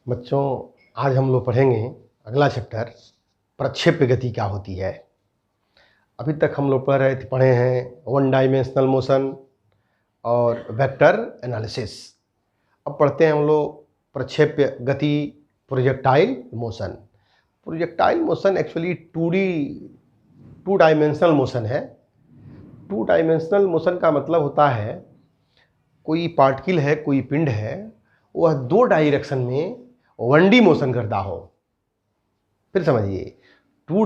बच्चों, आज हम लोग पढ़ेंगे अगला चैप्टर प्रक्षेप्य गति क्या होती है। अभी तक हम लोग पढ़े हैं वन डायमेंशनल मोशन और वेक्टर एनालिसिस। अब पढ़ते हैं हम लोग प्रक्षेप्य गति, projectile motion. Projectile motion actually two dimensional motion है। टू डायमेंशनल मोशन का मतलब होता है कोई पार्टिकल है, कोई पिंड है, वह दो डायरेक्शन में 1D मोशन करता हो। फिर समझिए टू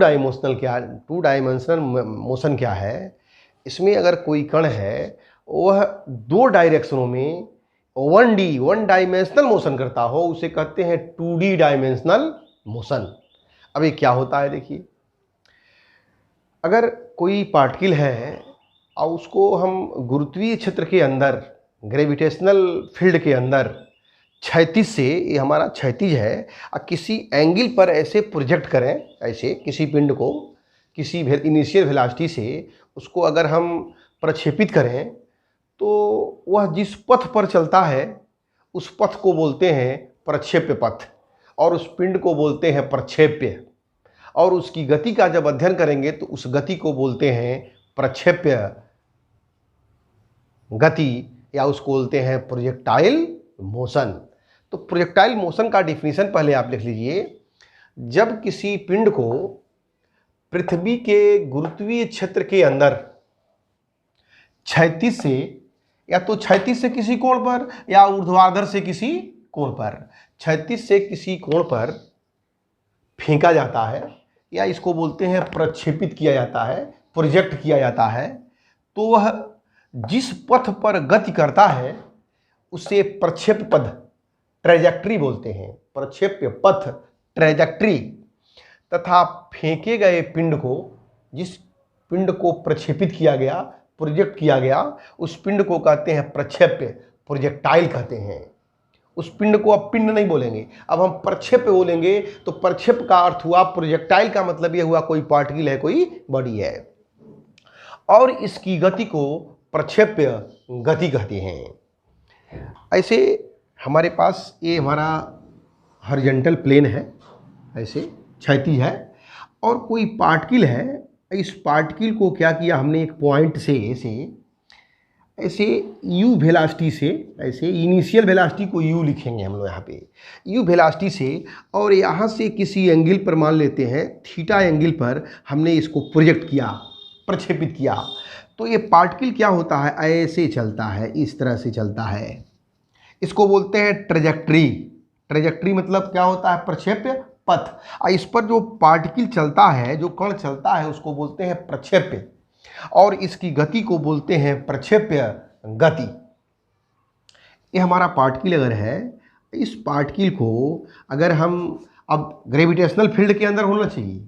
डायमेंशनल मोशन क्या है। इसमें अगर कोई कण है वह दो डायरेक्शनों में 1 डायमेंशनल मोशन करता हो, उसे कहते हैं 2D डायमेंशनल मोशन। अब ये क्या होता है, देखिए, अगर कोई पार्टिकल है और उसको हम गुरुत्वीय क्षेत्र के अंदर, ग्रेविटेशनल फील्ड के अंदर क्षैतिज से, ये हमारा क्षैतिज है, और किसी एंगल पर ऐसे प्रोजेक्ट करें, ऐसे किसी पिंड को किसी इनिशियल वेलोसिटी से उसको अगर हम प्रक्षेपित करें तो वह जिस पथ पर चलता है उस पथ को बोलते हैं प्रक्षेप्य पथ, और उस पिंड को बोलते हैं प्रक्षेप्य। और उसकी गति का जब अध्ययन करेंगे तो उस गति को बोलते हैं प्रक्षेप्य गति, या उसको बोलते हैं प्रोजेक्टाइल मोशन। तो प्रोजेक्टाइल मोशन का डिफिनीशन पहले आप लिख लीजिए। जब किसी पिंड को पृथ्वी के गुरुत्वीय क्षेत्र के अंदर क्षैतिज से, या तो क्षैतिज से किसी कोण पर या ऊर्ध्वाधर से किसी कोण पर, क्षैतिज से किसी कोण पर फेंका जाता है, या इसको बोलते हैं प्रक्षेपित किया जाता है, प्रोजेक्ट किया जाता है, तो वह जिस पथ पर गति करता है उसे प्रक्षेप्य पथ, ट्रेजेक्ट्री बोलते हैं। प्रक्षेप्य पथ, ट्रेजेक्ट्री। तथा फेंके गए पिंड को, जिस पिंड को प्रक्षेपित किया गया, प्रोजेक्ट किया गया, उस पिंड को कहते हैं प्रक्षेप्य, प्रोजेक्टाइल कहते हैं। उस पिंड को अब पिंड नहीं बोलेंगे, अब हम प्रक्षेप्य बोलेंगे। तो प्रक्षेप्य का अर्थ हुआ, प्रोजेक्टाइल का मतलब यह हुआ कोई पार्टिकल है, कोई बॉडी है, और इसकी गति को प्रक्षेप्य गति कहते हैं। ऐसे हमारे पास ये हमारा हॉरिजॉन्टल प्लेन है, ऐसे क्षैतिज है, और कोई पार्टिकल है। इस पार्टिकल को क्या किया हमने, एक पॉइंट से ऐसे यू वेलोसिटी से, ऐसे इनिशियल वेलोसिटी को यू लिखेंगे हम लोग यहाँ पे, यू वेलोसिटी से, और यहाँ से किसी एंगल पर मान लेते हैं थीटा एंगल पर हमने इसको प्रोजेक्ट किया, प्रक्षेपित किया। तो ये पार्टिकल क्या होता है, ऐसे चलता है, इस तरह से चलता है। इसको बोलते हैं ट्रेजेक्ट्री। ट्रेजेक्ट्री मतलब क्या होता है, प्रक्षेप्य पथ। और इस पर जो पार्टिकल चलता है, जो कण चलता है, उसको बोलते हैं प्रक्षेप्य, और इसकी गति को बोलते हैं प्रक्षेप्य गति। ये हमारा पार्टिकल अगर है, इस पार्टिकल को अगर हम, अब ग्रेविटेशनल फील्ड के अंदर होना चाहिए,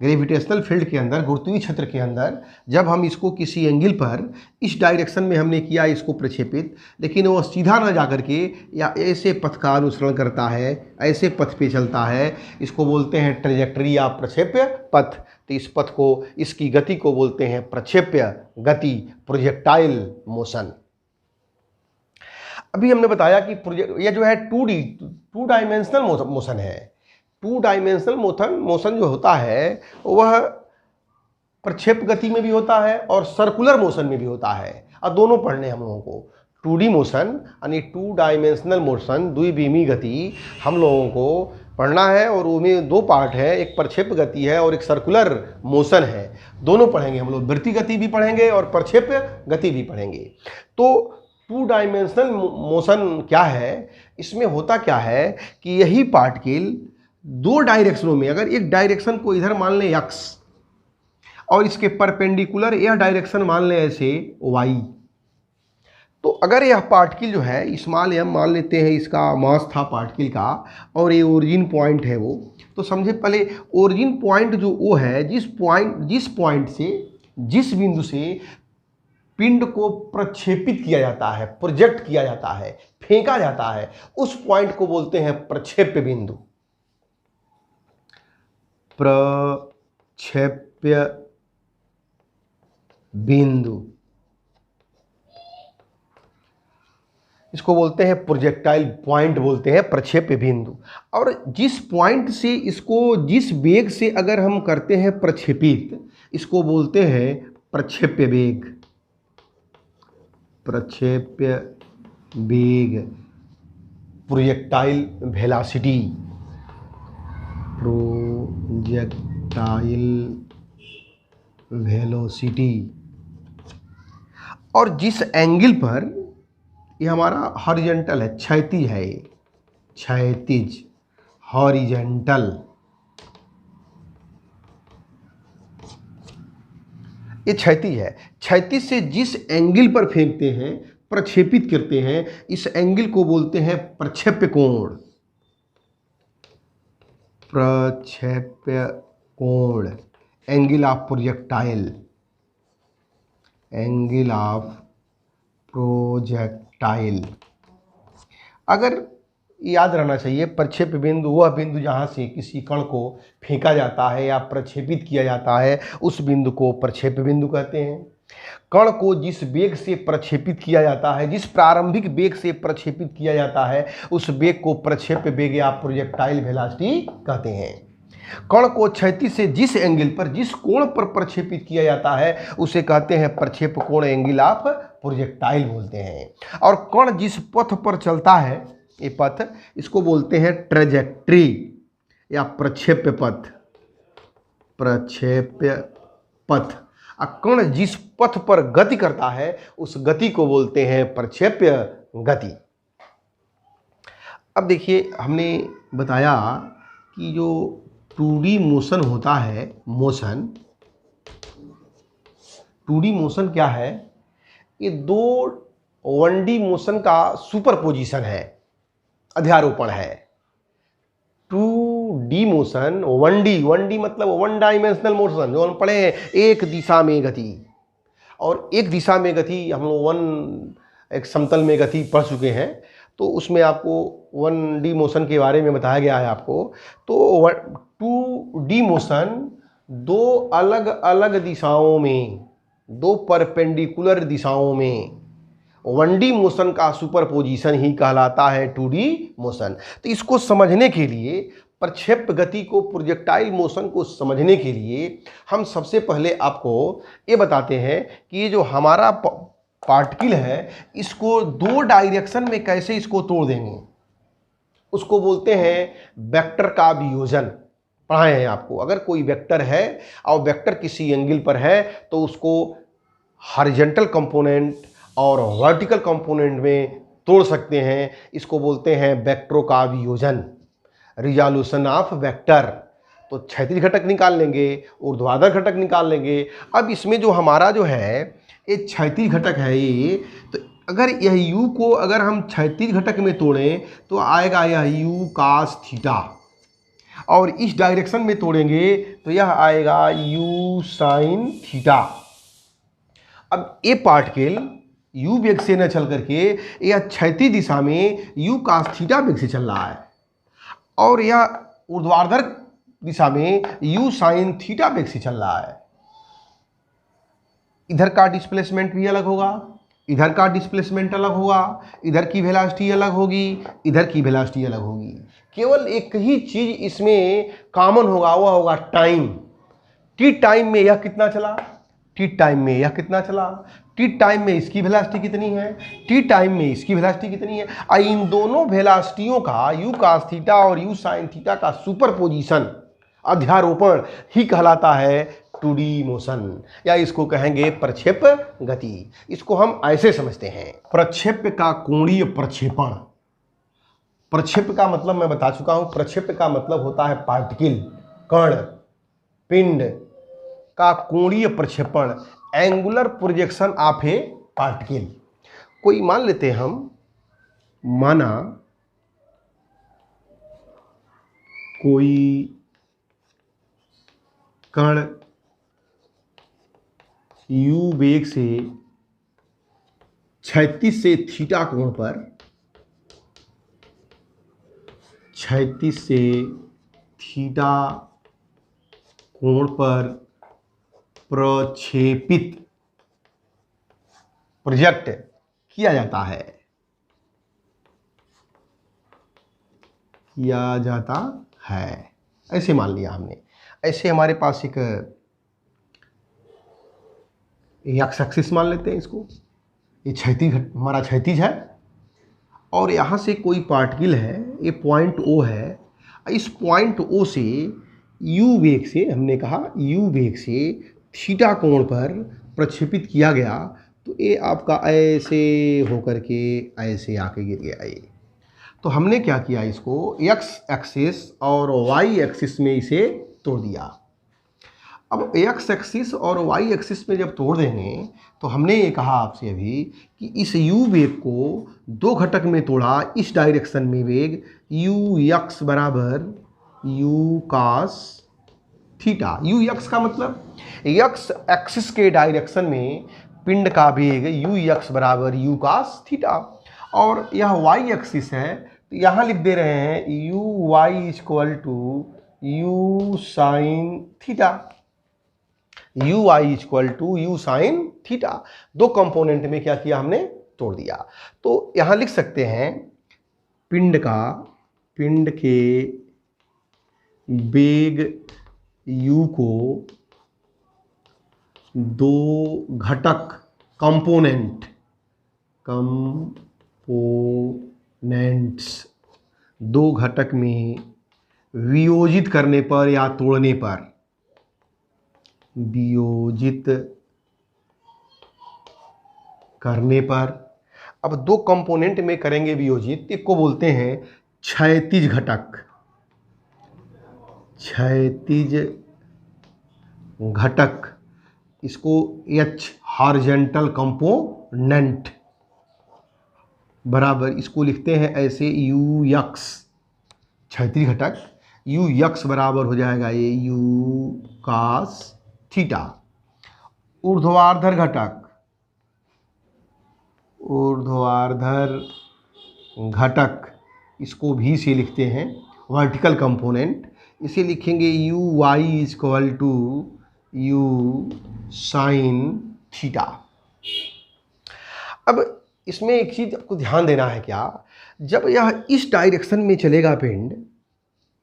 ग्रेविटेशनल फील्ड के अंदर, गुरुत्वीय क्षेत्र के अंदर, जब हम इसको किसी एंगल पर इस डायरेक्शन में हमने किया इसको प्रक्षेपित, लेकिन वो सीधा न जा करके या ऐसे पथ का अनुसरण करता है, ऐसे पथ पे चलता है, इसको बोलते हैं ट्रेजेक्ट्री या प्रक्षेप्य पथ। तो इस पथ को, इसकी गति को बोलते हैं प्रक्षेप्य गति, प्रोजेक्टाइल मोशन। अभी हमने बताया कि यह जो है टू डायमेंशनल मोशन है। टू डायमेंशनल मोशन जो होता है वह प्रक्षेप गति में भी होता है और सर्कुलर मोशन में भी होता है, और दोनों पढ़ने हम लोगों को। 2D मोशन यानी टू डायमेंशनल मोशन, द्विविमीय गति हम लोगों को पढ़ना है, और उनमें दो पार्ट है, एक प्रक्षेप गति है और एक सर्कुलर मोशन है। दोनों पढ़ेंगे हम लोग, वृत्तीय गति भी पढ़ेंगे और प्रक्षेप गति भी पढ़ेंगे। तो टू डायमेंशनल मोशन क्या है, इसमें होता क्या है कि यही पार्टिकल दो डायरेक्शनों में, अगर एक डायरेक्शन को इधर मान लें x और इसके परपेंडिकुलर यह डायरेक्शन मान लें ऐसे y, तो अगर यह पार्टिकल जो है, स्मॉल m मान लेते हैं, इसका मास था पार्टिकल का, और ये ओरिजिन पॉइंट है वो, तो समझे पहले ओरिजिन पॉइंट जो वो है, जिस पॉइंट से, जिस बिंदु से पिंड को प्रक्षेपित किया जाता है, प्रोजेक्ट किया जाता है, फेंका जाता है, उस पॉइंट को बोलते हैं प्रक्षेप्य बिंदु। प्रक्षेप्य बिंदु, इसको बोलते हैं प्रोजेक्टाइल पॉइंट, बोलते हैं प्रक्षेप्य बिंदु। और जिस पॉइंट से इसको, जिस वेग से अगर हम करते हैं प्रक्षेपित, इसको बोलते हैं प्रक्षेप्य वेग। प्रक्षेप्य वेग, प्रोजेक्टाइल वेलोसिटी, प्रोजेक्टाइल वेलोसिटी। और जिस एंगल पर, ये हमारा हॉरिजॉन्टल है, क्षैतिज है, ये क्षैतिज, हॉरिजॉन्टल, ये क्षैतिज है। क्षैतिज से जिस एंगल पर फेंकते हैं, प्रक्षेपित करते हैं, इस एंगल को बोलते हैं प्रक्षेप्य कोण। प्रक्षेप्य कोण, angle of projectile, angle of projectile. अगर याद रहना चाहिए, प्रक्षेप्य बिंदु वह बिंदु जहाँ से किसी कण को फेंका जाता है या प्रक्षेपित किया जाता है, उस बिंदु को प्रक्षेप्य बिंदु कहते हैं। कण को जिस वेग से प्रक्षेपित किया जाता है, जिस प्रारंभिक वेग से प्रक्षेपित किया जाता है, उस वेग को प्रक्षेप्य वेग या प्रोजेक्टाइल वेलोसिटी कहते हैं। कण को क्षैतिज से जिस एंगल पर, जिस कोण पर प्रक्षेपित किया जाता है, उसे कहते हैं प्रक्षेप्य कोण, एंगल ऑफ प्रोजेक्टाइल बोलते हैं। और कण जिस पथ पर चलता है, ये पथ, इसको बोलते हैं ट्रेजेक्ट्री या प्रक्षेप्य पथ, प्रक्षेप्य पथ। कण जिस पथ पर गति करता है, उस गति को बोलते हैं प्रक्षेप्य गति। अब देखिए, हमने बताया कि जो 2D मोशन होता है, मोशन, 2D मोशन क्या है? ये दो 1D मोशन का सुपरपोजिशन है, अध्यारोपण है। 2D मोशन, 1D मतलब 1 डायमेंशनल मोशन, जो हम पढ़े हैं, एक दिशा में गति। और एक दिशा में गति हम लोग एक समतल में गति पढ़ चुके हैं, तो उसमें आपको 1D मोशन के बारे में बताया गया है आपको। तो 2D मोशन दो अलग अलग दिशाओं में, दो परपेंडिकुलर दिशाओं में 1D मोशन का सुपरपोजिशन ही कहलाता है 2D मोशन। तो इसको समझने के लिए, प्रक्षेप्य गति को, प्रोजेक्टाइल मोशन को समझने के लिए, हम सबसे पहले आपको ये बताते हैं कि ये जो हमारा पार्टिकल है, इसको दो डायरेक्शन में कैसे इसको तोड़ देंगे, उसको बोलते हैं वेक्टर का वियोजन। पढ़ाए हैं आपको। अगर कोई वेक्टर है और वेक्टर किसी एंगल पर है, तो उसको हॉरिजॉन्टल कंपोनेंट और वर्टिकल कंपोनेंट में तोड़ सकते हैं। इसको बोलते हैं वेक्टरों का वियोजन, रिजोल्यूशन ऑफ वेक्टर। तो क्षैतिज घटक निकाल लेंगे, ऊर्ध्वाधर घटक निकाल लेंगे। अब इसमें जो हमारा जो है ये क्षैतिज घटक है, ये तो अगर यह u को अगर हम क्षैतिज घटक में तोड़ें तो आएगा यह u cos थीटा, और इस डायरेक्शन में तोड़ेंगे तो यह आएगा u sin थीटा। अब ये पार्टिकल u वेग से न चल करके यह क्षैतिज दिशा में u cos थीटा वेग से चल रहा है, और यह ऊर्ध्वाधर दिशा में u sin थीटा वेग से चल रहा है। इधर का डिस्प्लेसमेंट भी अलग होगा, इधर का डिस्प्लेसमेंट अलग होगा, इधर की वेलोसिटी अलग होगी, इधर की वेलोसिटी अलग होगी। केवल एक ही चीज इसमें कॉमन होगा, वह होगा टाइम। टी टाइम में यह कितना चला, टी टाइम में यह कितना चला, टी टाइम में इसकी वेलोसिटी कितनी है, टी टाइम में इसकी वेलोसिटी कितनी है। और इन दोनों वेलोसिटियों का, u cos थीटा और u sin थीटा का सुपरपोजिशन, अध्यारोपण ही कहलाता है 2D मोशन, या इसको कहेंगे प्रक्षेप्य गति। इसको हम ऐसे समझते हैं, प्रक्षेप्य का कोणीय प्रक्षेपण। प्रक्षेप्य का मतलब मैं बता चुका हूं। प्रक्षेप्य का मतलब होता है पार्टिकल, कण, पिंड का कोणीय प्रक्षेपण, angular projection of A particle. कोई मान लेते हैं हम, माना कोई कण u वेग से क्षैतिज से थीटा कोण पर, क्षैतिज से थीटा कोण पर प्रक्षेपित, प्रोजेक्ट किया जाता है। किया जाता है, ऐसे मान लिया हमने। ऐसे हमारे पास एक एक्स एक्सिस मान लेते हैं इसको, ये क्षैतिज हमारा क्षैतिज है, और यहाँ से कोई पार्टिकल है, ये पॉइंट ओ है, इस पॉइंट ओ से यू वेग से, हमने कहा यू वेग से थीटा कोण पर प्रक्षेपित किया गया, तो ये आपका ऐसे होकर के ऐसे आके गिर गया ये। तो हमने क्या किया, इसको एक्स एक्सिस और वाई एक्सिस में इसे तोड़ दिया। अब एक्स एक्सिस और वाई एक्सिस में जब तोड़ देंगे तो हमने ये कहा आपसे अभी कि इस यू वेग को दो घटक में तोड़ा, इस डायरेक्शन में वेग यू एक्स बराबर u cos theta. U x का मतलब एक्स एक्सिस के डायरेक्शन में पिंड का वेग यू एक्स बराबर यू कास थीटा, और यह वाई एक्सिस है तो यहाँ लिख दे रहे हैं u y equal to u sine theta, u i equal to u sine theta. दो कंपोनेंट में क्या किया हमने, तोड़ दिया। तो यहाँ लिख सकते हैं पिंड के वेग u को दो घटक कंपोनेंट्स दो घटक में वियोजित करने पर या तोड़ने पर, वियोजित करने पर, अब दो कंपोनेंट में करेंगे वियोजित, एक को बोलते हैं क्षैतिज घटक, क्षैतिज घटक, इसको H हॉरिजॉन्टल कंपोनेंट बराबर, इसको लिखते हैं ऐसे यू एक्स, क्षैतिज घटक यू एक्स बराबर हो जाएगा ये यू कास थीटा। ऊर्ध्वाधर घटक, ऊर्ध्वाधर घटक, इसको भी से लिखते हैं वर्टिकल कंपोनेंट, इसे लिखेंगे u y equal to u sine theta. अब इसमें एक चीज आपको ध्यान देना है, क्या, जब यह इस डायरेक्शन में चलेगा पिंड,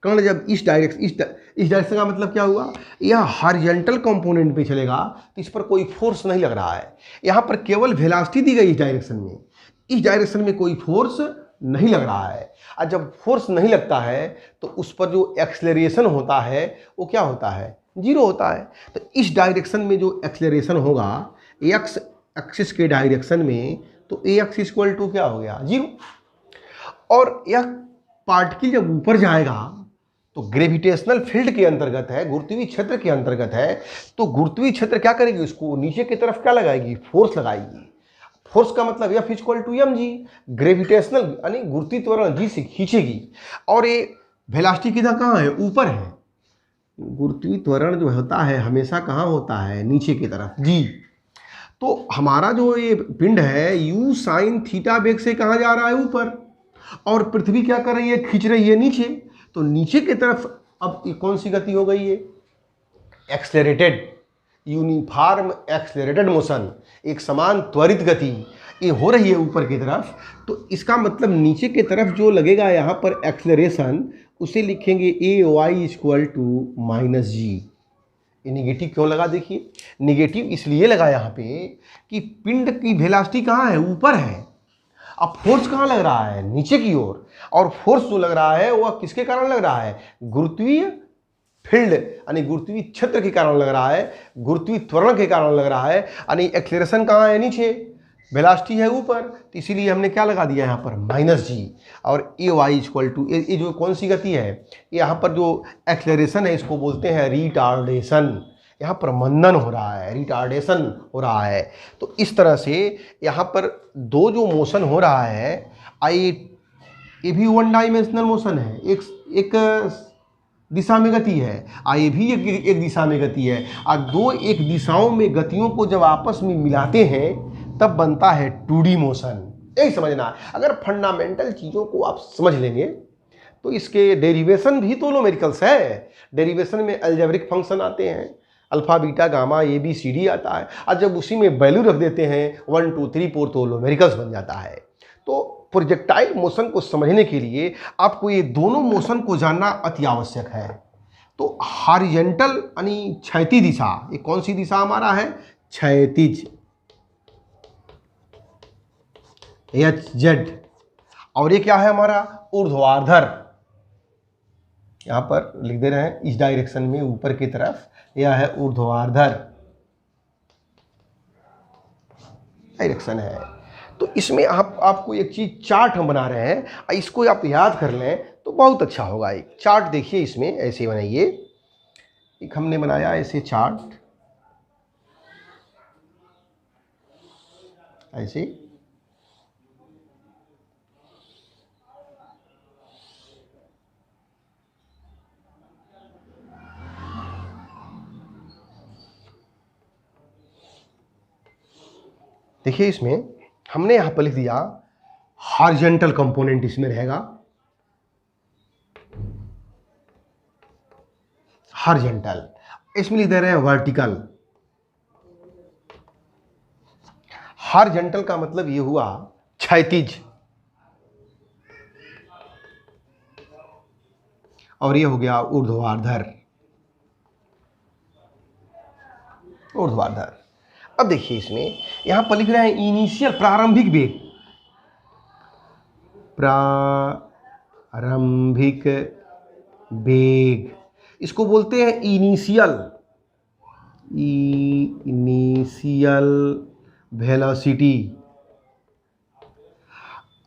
कण जब इस डायरेक्शन का मतलब क्या हुआ, यह हॉरिजॉन्टल कंपोनेंट पे चलेगा तो इस पर कोई फोर्स नहीं लग रहा है, यहाँ पर केवल वेलोसिटी दी गई इस डायरेक्शन में, इस डायरेक्शन में कोई फोर्स नहीं लग रहा है। और जब फोर्स नहीं लगता है तो उस पर जो एक्सेलरेशन होता है वो क्या होता है, जीरो होता है। तो इस डायरेक्शन में जो एक्सेलरेशन होगा एक्स एक्सिस के डायरेक्शन में, तो ए एक्स इक्वल टू क्या हो गया, जीरो। और यह पार्टिकल जब ऊपर जाएगा तो ग्रेविटेशनल फील्ड के अंतर्गत है, गुरुत्वीय क्षेत्र के अंतर्गत है, तो गुरुत्वीय क्षेत्र क्या करेगी, उसको नीचे की तरफ क्या लगाएगी, फोर्स लगाएगी। फोर्स का मतलब F equal to m g, gravitational यानी गुरुत्वीय त्वरण जी से खींचेगी, और ये वेलोसिटी किधर कहाँ है, ऊपर है। गुरुत्वीय त्वरण जो होता है हमेशा कहाँ होता है, नीचे की तरफ जी। तो हमारा जो ये पिंड है यू साइन थीटा वेग से कहाँ जा रहा है, ऊपर, और पृथ्वी क्या कर रही है, खींच रही है नीचे। तो नीचे की तरफ अब ये कौन सी गति हो गई है, एक्सेलरेटेड, यूनिफॉर्म एक्सेलरेटेड मोशन, एक समान त्वरित गति ये हो रही है ऊपर की तरफ। तो इसका मतलब नीचे की तरफ जो लगेगा यहाँ पर एक्सेलरेशन, उसे लिखेंगे ए वाई इक्वल टू माइनस जी। ये निगेटिव क्यों लगा, देखिए निगेटिव इसलिए लगा यहाँ पे कि पिंड की वेलोसिटी कहाँ है, ऊपर है, अब फोर्स कहाँ लग रहा है, नीचे की ओर, और फोर्स जो लग रहा है वह किसके कारण लग रहा है, गुरुत्वीय फील्ड यानी गुरुत्वीय क्षेत्र के कारण लग रहा है, गुरुत्वीय त्वरण के कारण लग रहा है, यानी एक्सेलरेशन कहाँ है, नीचे, वेलोसिटी है ऊपर, तो इसीलिए हमने क्या लगा दिया यहाँ पर, माइनस जी। और ए वाई इक्वल टू, ये जो कौन सी गति है, यहाँ पर जो एक्सेलरेशन है इसको बोलते हैं रिटार्डेशन, यहाँ पर मंदन हो रहा है, रिटार्डेशन हो रहा है। तो इस तरह से यहाँ पर दो जो मोशन हो रहा है, ये भी वन डायमेंशनल मोशन है, एक दिशा में गति है, ये भी एक दिशा में गति है, और दो एक दिशाओं में गतियों को जब आपस में मिलाते हैं तब बनता है 2D मोशन। यही समझना है, अगर फंडामेंटल चीज़ों को आप समझ लेंगे तो इसके डेरिवेशन भी तो न्यूमेरिकल्स है। डेरिवेशन में अलजेब्रिक फंक्शन आते हैं, alpha beta gamma A B C D आता है, और जब उसी में वैल्यू रख देते हैं 1 2 3 4 तो न्यूमेरिकल्स बन जाता है। तो प्रोजेक्टाइल मोशन को समझने के लिए आपको ये दोनों मोशन को जानना अति आवश्यक है। तो हॉरिजॉन्टल यानी क्षैतिज दिशा, ये कौन सी दिशा हमारा है? क्षैतिज, HZ। और ये क्या है हमारा? ऊर्ध्वाधर। यहां पर लिख दे रहे हैं इस डायरेक्शन में ऊपर की तरफ, यह है ऊर्ध्वाधर डायरेक्शन है। तो इसमें आपको एक चीज चार्ट हम बना रहे हैं, इसको आप याद कर लें तो बहुत अच्छा होगा। एक चार्ट देखिए, इसमें ऐसे बनाइए, एक हमने बनाया ऐसे चार्ट, ऐसे। देखिए इसमें हमने यहां पर लिख दिया हॉरिजॉन्टल कंपोनेंट इसमें रहेगा, हॉरिजॉन्टल। इसमें लिख दे रहे हैं वर्टिकल। हॉरिजॉन्टल का मतलब ये हुआ क्षैतिज, और ये हो गया ऊर्ध्वाधर, ऊर्ध्वाधर। अब देखिए इसमें यहां पर लिख रहे हैं इनिशियल, प्रारंभिक वेग, प्रारंभिक वेग, इसको बोलते हैं इनिशियल, इनिशियल वेलोसिटी।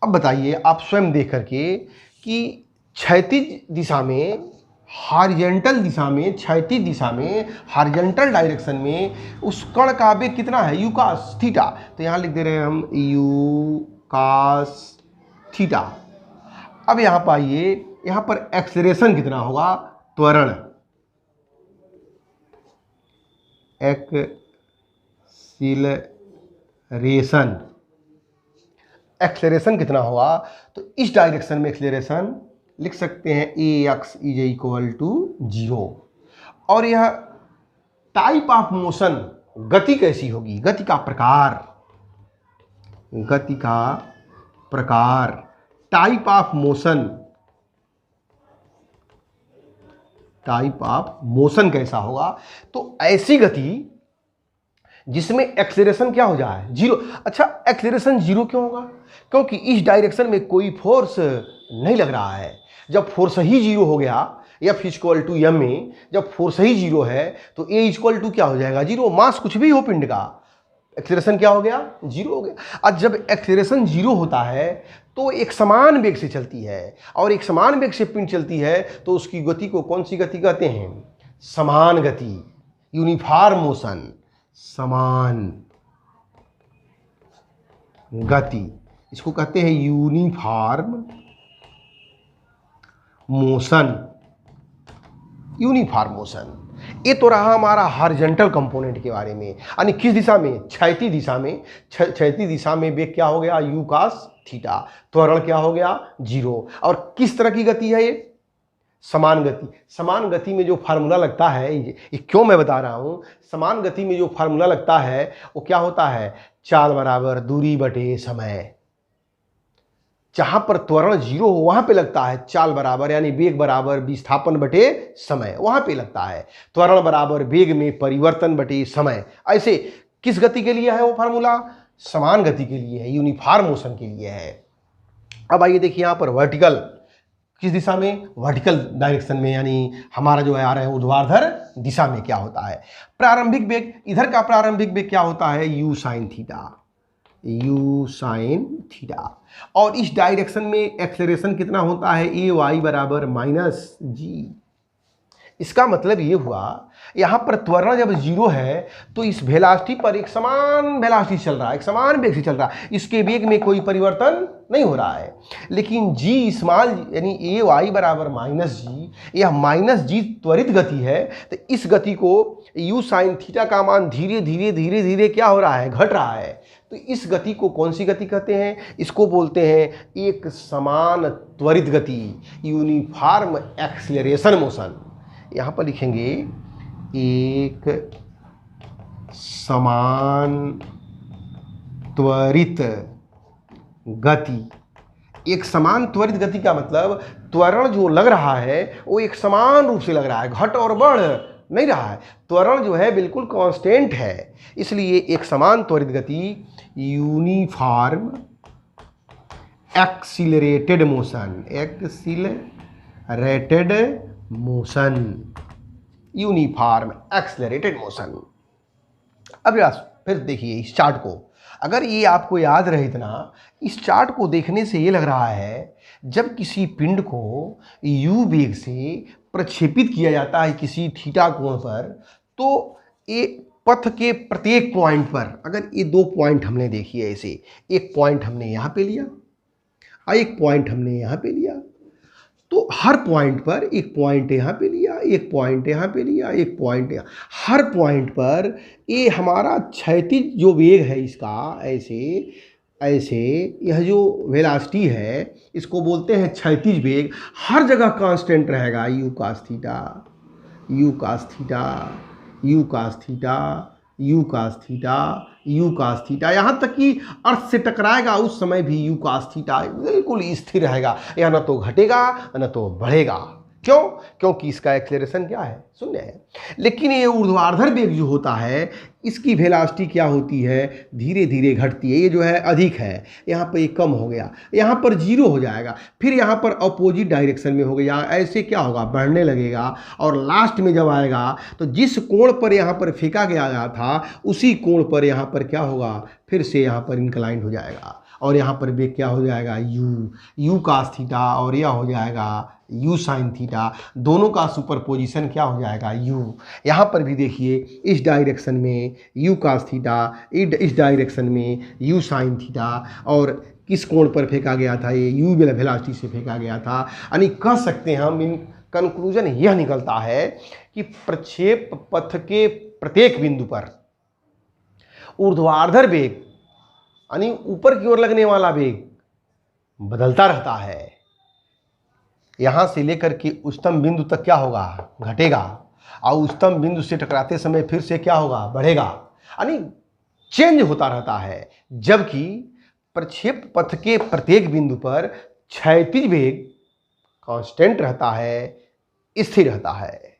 अब बताइए आप स्वयं देख करके कि क्षैतिज दिशा में, हॉरिजॉन्टल दिशा में, क्षैतिज दिशा में, हॉरिजॉन्टल डायरेक्शन में उस कण का वेग कितना है? u cos theta. तो यहां लिख दे रहे हैं हम u cos थीटा। अब यहां पर आइए, यहां पर एक्सेलरेशन कितना होगा? त्वरण, एक्सीलरेशन, एक्सेलरेशन कितना होगा? तो इस डायरेक्शन में एक्सेलरेशन लिख सकते हैं ax इज इक्वल टू 0। और यह टाइप ऑफ मोशन, गति कैसी होगी? गति का प्रकार, गति का प्रकार, type of motion, type of motion कैसा होगा? तो ऐसी गति जिसमें एक्सेलरेशन क्या हो जाए? 0। अच्छा, एक्सेलरेशन 0 क्यों होगा? क्योंकि इस डायरेक्शन में कोई फोर्स नहीं लग रहा है। जब फोर्स ही 0 हो गया, F इक्वल टू m में जब फोर्स ही 0 है तो A इक्वल टू क्या हो जाएगा? 0। मास कुछ भी हो पिंड का, एक्सेलरेशन क्या हो गया? 0 हो गया। और जब एक्सेलरेशन 0 होता है तो एक समान वेग से चलती है, और एक समान वेग से पिंड चलती है तो उसकी गति को कौन सी गति कहते हैं? समान गति, यूनिफॉर्म मोशन, समान गति, इसको कहते हैं यूनिफॉर्म मोशन, यूनिफॉर्म मोशन। ये तो रहा हमारा हॉरिजॉन्टल कंपोनेंट के बारे में, यानी किस दिशा में? क्षैतिज दिशा में। क्षैतिज दिशा में वेग क्या हो गया? u cos theta. त्वरण क्या हो गया? 0। और किस तरह की गति है ये? समान गति। समान गति में जो फार्मूला लगता है, ये क्यों मैं बता रहा हूं, समान गति में जो फार्मूला लगता है वो क्या होता है? चाल बराबर दूरी बटे समय। जहां पर त्वरण 0 हो वहां पे लगता है चाल बराबर, यानी वेग बराबर विस्थापन बटे समय, वहां पे लगता है त्वरण बराबर वेग में परिवर्तन बटे समय। ऐसे किस गति के लिए है वो फार्मूला? समान गति के लिए है, यूनिफॉर्म मोशन के लिए है। अब आइए देखिए यहां पर वर्टिकल, किस दिशा में? वर्टिकल डायरेक्शन में, यानी हमारा जो है आ रहा है ऊर्ध्वाधर दिशा में क्या होता है? प्रारंभिक वेग, इधर का प्रारंभिक वेग क्या होता है? u sin theta, u sin theta. और इस डायरेक्शन में एक्सेलरेशन कितना होता है? ए वाई बराबर माइनस जी। इसका मतलब ये हुआ, यहां पर त्वरण जब 0 है तो इस वेलोसिटी पर एक समान वेलोसिटी चल रहा है, एक समान वेग से चल रहा है, इसके वेग में कोई परिवर्तन नहीं हो रहा है। लेकिन जी स्मॉल यानी ए वाई बराबर माइनस जी, यह माइनस जी त्वरित गति है, तो इस गति को u sin थीटा का मान धीरे धीरे धीरे धीरे क्या हो रहा है? घट रहा है। तो इस गति को कौन सी गति कहते हैं? इसको बोलते हैं एक समान त्वरित गति, यूनिफॉर्म एक्सीलरेशन मोशन। यहां पर लिखेंगे एक समान त्वरित गति। एक समान त्वरित गति का मतलब त्वरण जो लग रहा है वो एक समान रूप से लग रहा है, घट और बढ़ नहीं रहा है। त्वरण जो है बिल्कुल कांस्टेंट है, इसलिए एक समान त्वरित गति, uniform accelerated motion, accelerated motion, uniform accelerated motion. अब फिर देखिए इस चार्ट को, अगर ये आपको याद रहे इतना, इस चार्ट को देखने से ये लग रहा है जब किसी पिंड को u वेग से प्रक्षेपित किया जाता है किसी थीटा कोण पर, तो ये पथ के प्रत्येक पॉइंट पर, अगर ये दो पॉइंट हमने देखिए ऐसे, एक पॉइंट हमने यहाँ पे लिया और एक पॉइंट हमने यहाँ पे लिया, तो हर पॉइंट पर एक पॉइंट यहाँ पे लिया, एक पॉइंट यहाँ पे लिया, एक पॉइंट यहाँ, हर पॉइंट पर ये हमारा क्षैतिज जो वेग है इसका, ऐसे ऐसे यह जो वेलोसिटी है इसको बोलते हैं क्षैतिज वेग, हर जगह कांस्टेंट रहेगा, u cos theta, u cos theta, u cos theta, u cos theta, u cos theta, यहाँ तक कि अर्थ से टकराएगा उस समय भी u cos थीटा बिल्कुल स्थिर रहेगा, यह न तो घटेगा न तो बढ़ेगा। क्यों? क्योंकि इसका एक्सेलरेशन क्या है, शून्य है। लेकिन ये ऊर्ध्वाधर वेग जो होता है इसकी वेलोसिटी क्या होती है, धीरे धीरे घटती है। ये जो है अधिक है, यहाँ पर ये कम हो गया, यहाँ पर जीरो हो जाएगा, फिर यहाँ पर अपोजिट डायरेक्शन में हो गया, ऐसे क्या होगा, बढ़ने लगेगा, और लास्ट में जब आएगा तो जिस कोण पर यहाँ पर फेंका गया था उसी कोण पर यहाँ पर क्या होगा, फिर से यहाँ पर इंक्लाइंड हो जाएगा, और यहाँ पर वेग क्या हो जाएगा, u cos थीटा, और यह हो जाएगा u sin थीटा, दोनों का सुपरपोजिशन क्या हो जाएगा, u। यहाँ पर भी देखिए इस डायरेक्शन में u cos थीटा, इस डायरेक्शन में u sin थीटा, और किस कोण पर फेंका गया था, ये u वेलोसिटी से फेंका गया था। यानी कह सकते हैं हम, इन कंक्लूजन यह निकलता है कि प्रक्षेप पथ के प्रत्येक बिंदु पर ऊर्ध्वाधर वेग यानी ऊपर की ओर लगने वाला वेग बदलता रहता है, यहां से लेकर के उच्चतम बिंदु तक क्या होगा, घटेगा, और उच्चतम बिंदु से टकराते समय फिर से क्या होगा, बढ़ेगा, यानी चेंज होता रहता है। जबकि प्रक्षेप पथ के प्रत्येक बिंदु पर क्षैतिज वेग कांस्टेंट रहता है, स्थिर रहता है।